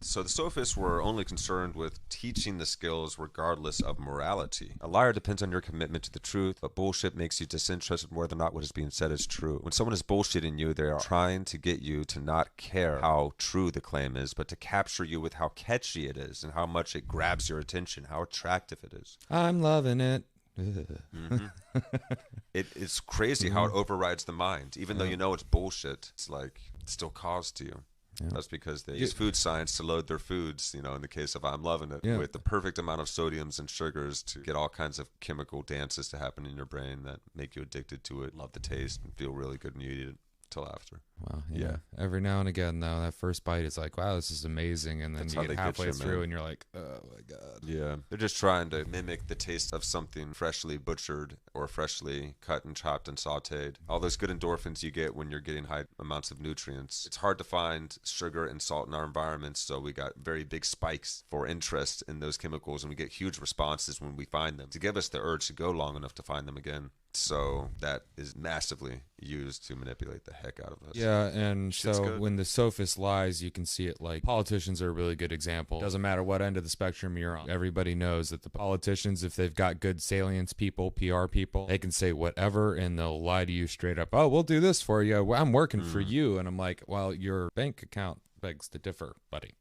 So the sophists were only concerned with teaching the skills regardless of morality. A liar depends on your commitment to the truth, but bullshit makes you disinterested in whether or not what is being said is true. When someone is bullshitting you, they are trying to get you to not care how true the claim is, but to capture you with how catchy it is and how much it grabs your attention, how attractive it is. I'm loving it. Mm-hmm. It's crazy how it overrides the mind. Even though you know it's bullshit, it's like it still calls to you. Yeah. That's because they use food science to load their foods, you know, in the case of I'm Loving It, with the perfect amount of sodiums and sugars to get all kinds of chemical dances to happen in your brain that make you addicted to it, love the taste, and feel really good when you eat it till after. Wow. Yeah. Every now and again, though, that first bite is like, wow, this is amazing. And then that's you get halfway through and you're like, oh my God. Yeah. They're just trying to mimic the taste of something freshly butchered or freshly cut and chopped and sauteed. All those good endorphins you get when you're getting high amounts of nutrients. It's hard to find sugar and salt in our environments, so we got very big spikes for interest in those chemicals, and we get huge responses when we find them to give us the urge to go long enough to find them again. So that is massively used to manipulate the heck out of us. Yeah, and so when the sophist lies, you can see it like politicians are a really good example. Doesn't matter what end of the spectrum you're on. Everybody knows that the politicians, if they've got good salience people, PR people, they can say whatever and they'll lie to you straight up. Oh, we'll do this for you. I'm working for you. And I'm like, well, your bank account begs to differ, buddy.